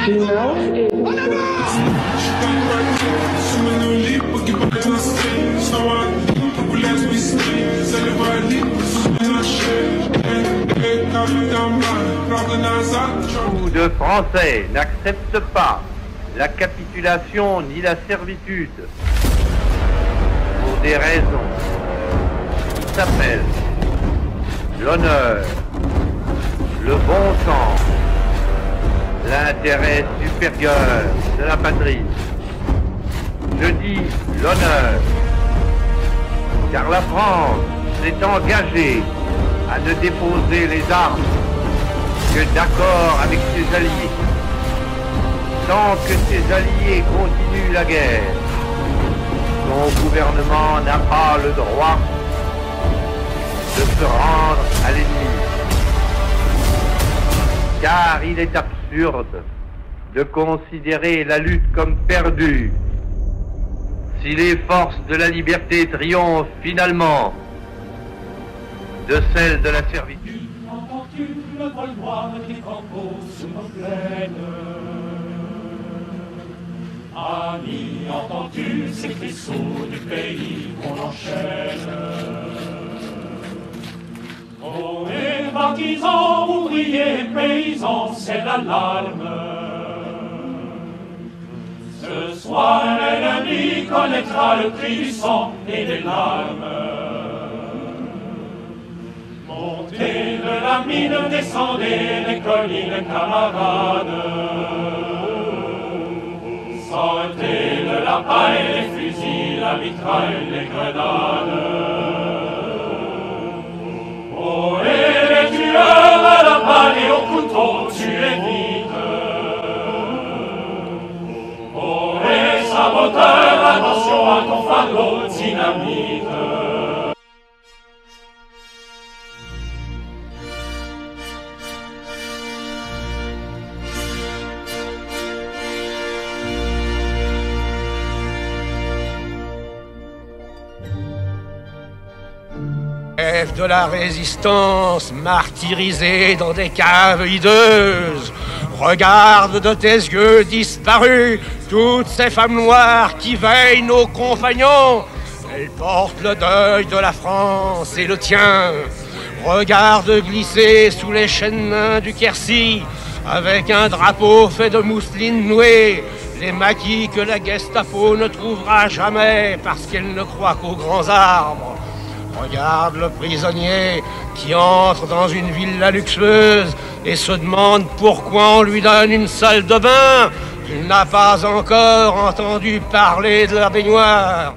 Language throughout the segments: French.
Beaucoup de Français n'acceptent pas la capitulation ni la servitude pour des raisons qui s'appellent l'honneur, le bon sens, l'intérêt supérieur de la patrie. Je dis l'honneur, car la France s'est engagée à ne déposer les armes que d'accord avec ses alliés. Tant que ses alliés continuent la guerre, son gouvernement n'a pas le droit de se rendre à l'ennemi. Car il est absurde de considérer la lutte comme perdue si les forces de la liberté triomphent finalement de celles de la servitude. Entends-tu le vol noir des corbeaux sous nos plaines? Ami, entends-tu ces cris sourds du pays qu'on enchaîne? Ohé, partisans, ouvriers, paysans, c'est l'alarme. Ce soir, l'ennemi connaîtra le cri du sang et des larmes. Montez de la mine, descendez les collines, camarades. Sortez de la paille, les fusils, la mitraille, les grenades. Oh, et les tueurs à la balle et au couteau, tuez vite. Oh, et saboteur, attention à ton fardeau, dynamite. Chef de la résistance, martyrisé dans des caves hideuses, regarde de tes yeux disparus toutes ces femmes noires qui veillent nos compagnons. Elles portent le deuil de la France et le tien. Regarde glisser sous les chaînes du Quercy, avec un drapeau fait de mousseline nouée, les maquis que la Gestapo ne trouvera jamais parce qu'elle ne croit qu'aux grands arbres. Regarde le prisonnier qui entre dans une villa luxueuse et se demande pourquoi on lui donne une salle de bain. Il n'a pas encore entendu parler de la baignoire.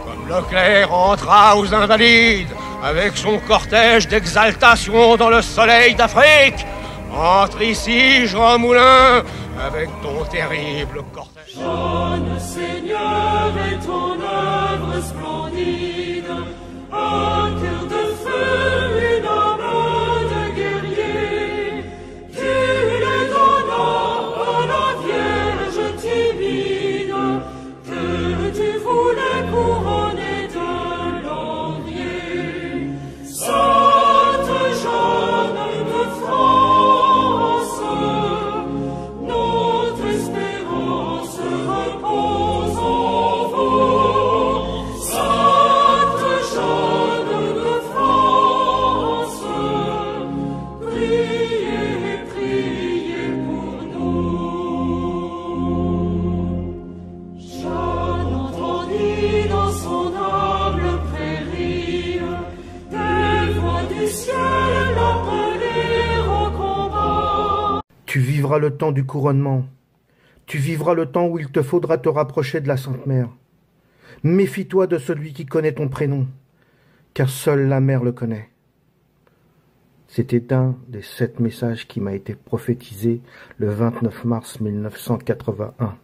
Comme Leclerc entra aux Invalides avec son cortège d'exaltation dans le soleil d'Afrique, entre ici, Jean Moulin, avec ton terrible cortège. Jeune Seigneur et ton œuvre splendide, un cœur de feu, une âme de guerrier, tu le donnas à la Vierge timide, que tu voulais couronner de laurier. Sainte Jeanne de France, notre espérance repose en vous. Sainte Jeanne de France, priez, priez pour nous. Jeanne entendit dans son humble prairie des voix du ciel l'appeler au combat. Tu vivras le temps du couronnement. Tu vivras le temps où il te faudra te rapprocher de la Sainte Mère. Méfie-toi de celui qui connaît ton prénom, car seule la Mère le connaît. C'était un des 7 messages qui m'a été prophétisé le 29 mars 1981.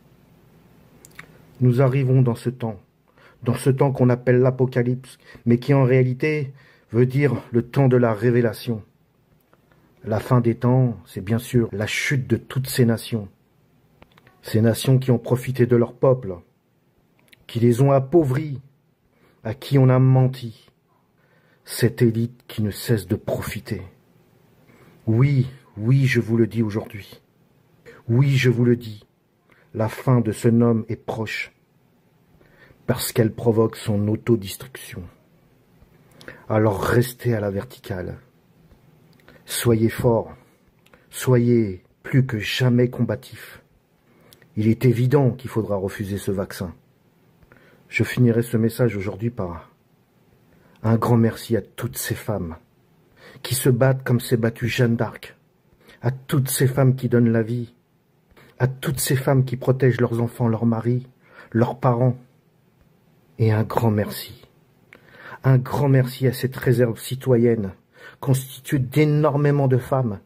Nous arrivons dans ce temps qu'on appelle l'Apocalypse, mais qui en réalité veut dire le temps de la révélation. La fin des temps, c'est bien sûr la chute de toutes ces nations qui ont profité de leur peuple, qui les ont appauvris, à qui on a menti. Cette élite qui ne cesse de profiter. Oui, je vous le dis aujourd'hui. Oui, je vous le dis, la fin de ce homme est proche, parce qu'elle provoque son autodestruction. Alors restez à la verticale. Soyez forts, soyez plus que jamais combatifs. Il est évident qu'il faudra refuser ce vaccin. Je finirai ce message aujourd'hui par un grand merci à toutes ces femmes qui se battent comme s'est battue Jeanne d'Arc, à toutes ces femmes qui donnent la vie, à toutes ces femmes qui protègent leurs enfants, leurs maris, leurs parents. Et un grand merci à cette réserve citoyenne constituée d'énormément de femmes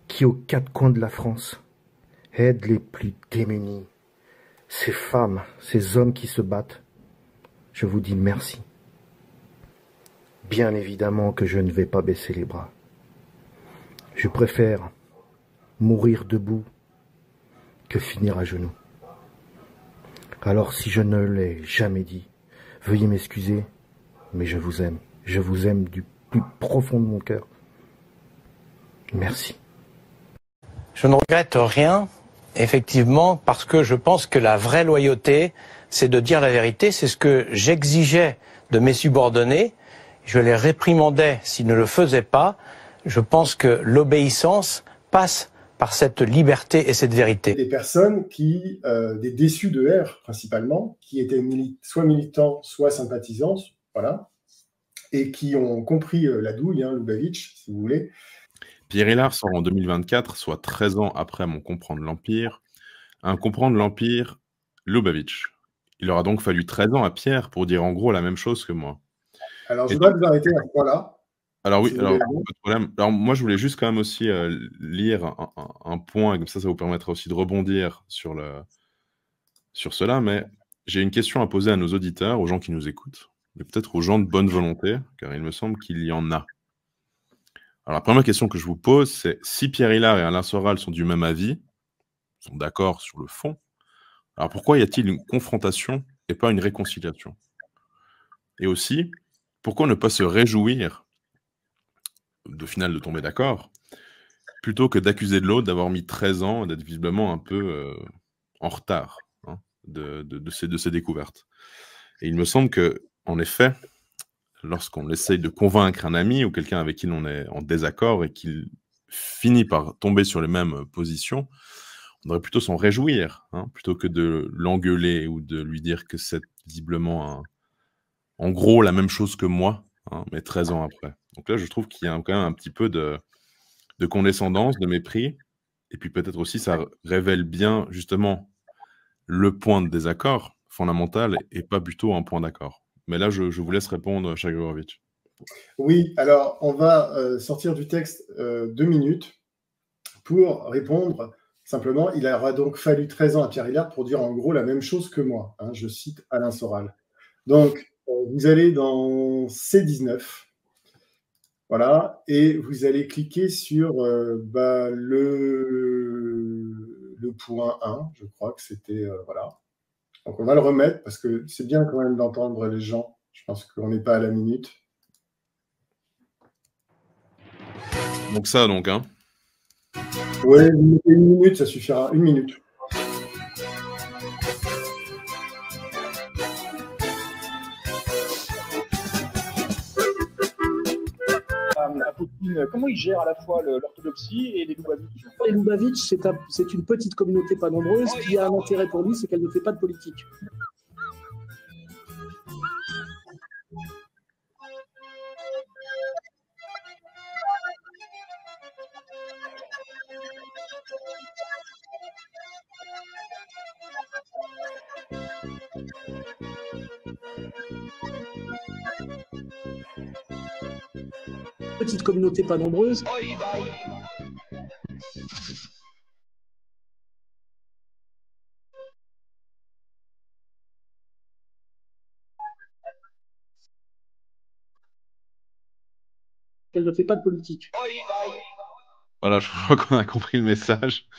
qui, aux quatre coins de la France, aident les plus démunis. Ces femmes, ces hommes qui se battent, je vous dis merci. Bien évidemment que je ne vais pas baisser les bras. Je préfère mourir debout que finir à genoux. Alors si je ne l'ai jamais dit, veuillez m'excuser, mais je vous aime. Je vous aime du plus profond de mon cœur. Merci. Je ne regrette rien, effectivement, parce que je pense que la vraie loyauté, c'est de dire la vérité. C'est ce que j'exigeais de mes subordonnés. Je les réprimandais s'ils ne le faisaient pas. Je pense que l'obéissance passe par cette liberté et cette vérité. Des personnes qui, des déçus de R principalement, qui étaient soit militants, soit sympathisants, voilà, et qui ont compris la douille, Lubavitch, si vous voulez. Pierre Hillard sort en 2024, soit 13 ans après mon Comprendre l'Empire. Un Comprendre l'Empire, Lubavitch. Il aura donc fallu 13 ans à Pierre pour dire en gros la même chose que moi. Alors, je dois vous arrêter à ce point-là. Alors oui, si alors, pas de problème. Alors moi, je voulais juste quand même aussi lire un point, et comme ça vous permettra aussi de rebondir sur cela, mais j'ai une question à poser à nos auditeurs, aux gens qui nous écoutent, mais peut-être aux gens de bonne volonté, car il me semble qu'il y en a. Alors la première question que je vous pose, c'est si Pierre Hillard et Alain Soral sont du même avis, sont d'accord sur le fond, alors pourquoi y a-t-il une confrontation et pas une réconciliation? Et aussi, pourquoi ne pas se réjouir de tomber d'accord, plutôt que d'accuser de l'autre d'avoir mis 13 ans, d'être visiblement un peu en retard de ces découvertes. Et il me semble que, en effet, lorsqu'on essaye de convaincre un ami ou quelqu'un avec qui on est en désaccord et qu'il finit par tomber sur les mêmes positions, on devrait plutôt s'en réjouir, plutôt que de l'engueuler ou de lui dire que c'est visiblement en gros la même chose que moi, mais 13 ans après. Donc là, je trouve qu'il y a quand même un petit peu de condescendance, de mépris, et puis peut-être aussi ça révèle bien justement le point de désaccord fondamental et pas plutôt un point d'accord. Mais là, je vous laisse répondre, Chagorovitch. Oui, alors on va sortir du texte 2 minutes pour répondre. Simplement, il aura donc fallu 13 ans à Pierre Hillard pour dire en gros la même chose que moi. Je cite Alain Soral. Donc, vous allez dans C19. Voilà, et vous allez cliquer sur le point 1, je crois que c'était, voilà. Donc on va le remettre, parce que c'est bien quand même d'entendre les gens, je pense qu'on n'est pas à la minute. Donc ça, donc, Oui, vous mettez 1 minute, ça suffira, 1 minute. Comment ils gèrent à la fois l'orthodoxie et les Lubavitch? Les Lubavitch, c'est une petite communauté pas nombreuse qui a un intérêt pour lui, c'est qu'elle ne fait pas de politique. Petite communauté pas nombreuse. Elle ne fait pas de politique. Voilà, je crois qu'on a compris le message.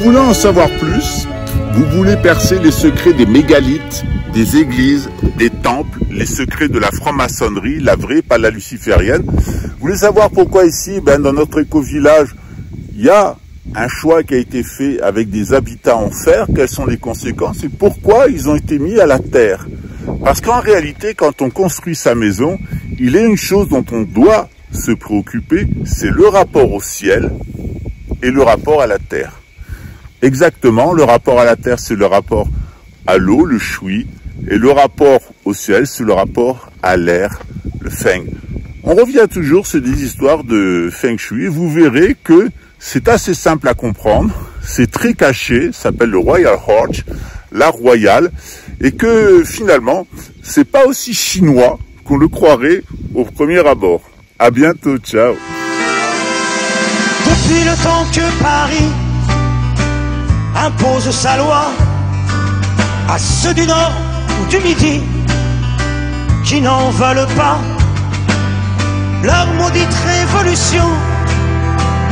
voulez en savoir plus, vous voulez percer les secrets des mégalithes, des églises, des temples, les secrets de la franc-maçonnerie, la vraie, pas la luciférienne. Vous voulez savoir pourquoi ici, dans notre éco-village, il y a un choix qui a été fait avec des habitats en fer, quelles sont les conséquences et pourquoi ils ont été mis à la terre. Parce qu'en réalité, quand on construit sa maison, il y a une chose dont on doit se préoccuper, c'est le rapport au ciel et le rapport à la terre. Exactement, le rapport à la terre, c'est le rapport à l'eau, le shui, et le rapport au ciel, c'est le rapport à l'air, le feng. On revient toujours sur des histoires de feng shui, vous verrez que c'est assez simple à comprendre, c'est très caché, ça s'appelle le Royal Horch, l'art royal, et que finalement, c'est pas aussi chinois qu'on le croirait au premier abord. À bientôt, ciao. Depuis le temps que Paris impose sa loi à ceux du Nord ou du Midi qui n'en veulent pas, leur maudite révolution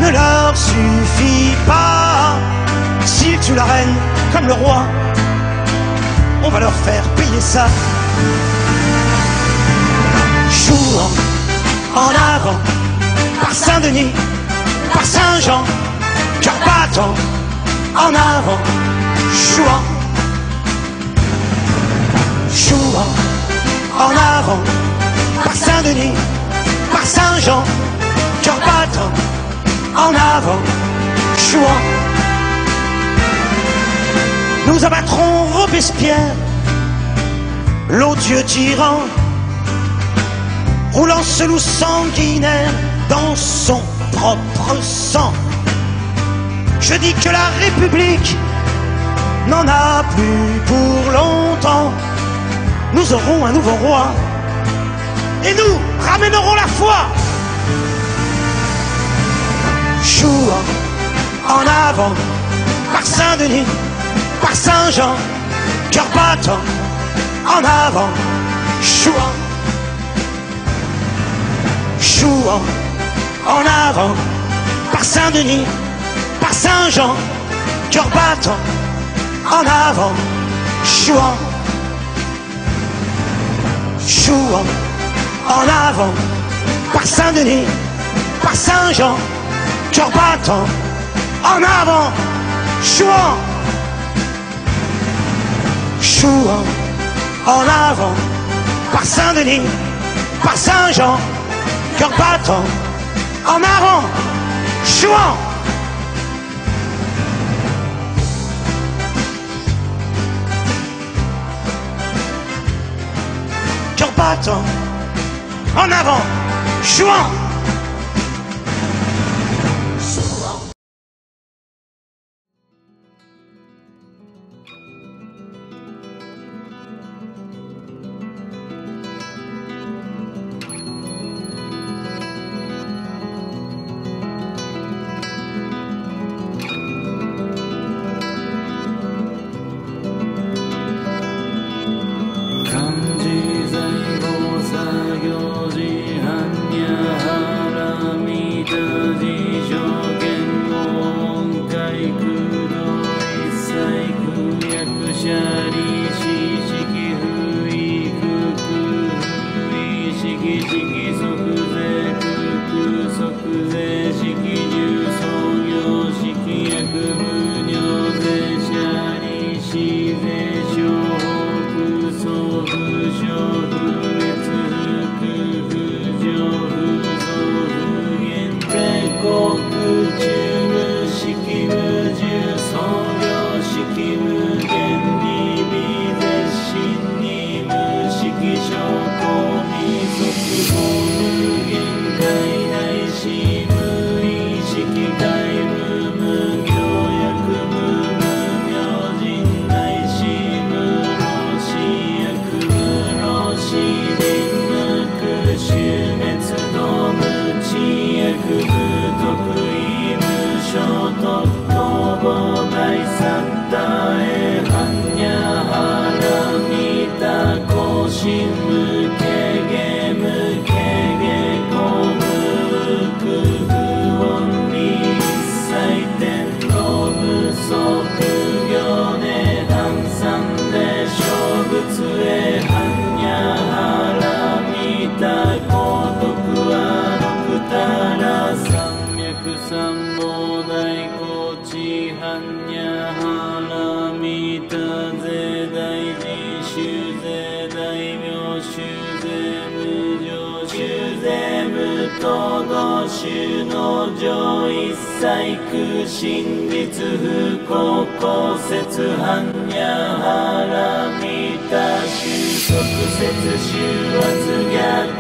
ne leur suffit pas. S'ils tuent la reine comme le roi, on va leur faire payer ça. Jour en avant, par Saint-Denis, par Saint-Jean, cœur battant, en avant, jouant. Jouant, en avant, par Saint-Denis, par Saint-Jean, cœur battant, en avant, jouant. Nous abattrons Robespierre, l'odieux tyran, roulant ce loup sanguinaire dans son propre sang. Je dis que la République n'en a plus pour longtemps. Nous aurons un nouveau roi et nous ramènerons la foi. Jouant en avant, par Saint-Denis, par Saint-Jean, cœur battant, en avant, jouant. Jouant en avant, par Saint-Denis, par Saint-Jean, cœur battant, en avant, jouant. Jouant en avant, par Saint-Denis, par Saint-Jean, cœur battant, en avant, jouant. Jouant en avant, par Saint-Denis, par Saint-Jean, cœur battant, en avant, jouant. battant. En avant, jouant. Get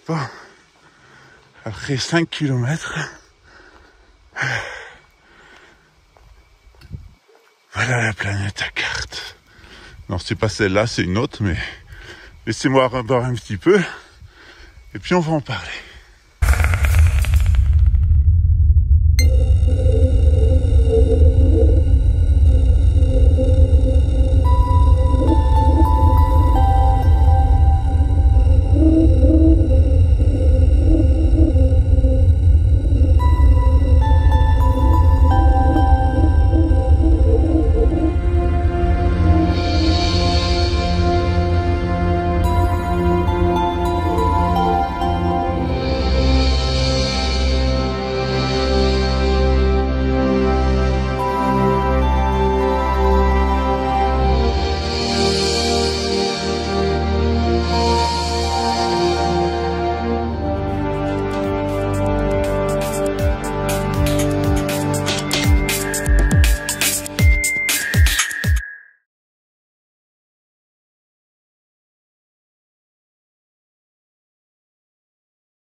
Bon, après 5 km, voilà la planète à carte. Non, c'est pas celle-là, c'est une autre, mais laissez-moi revoir un petit peu, et puis on va en parler.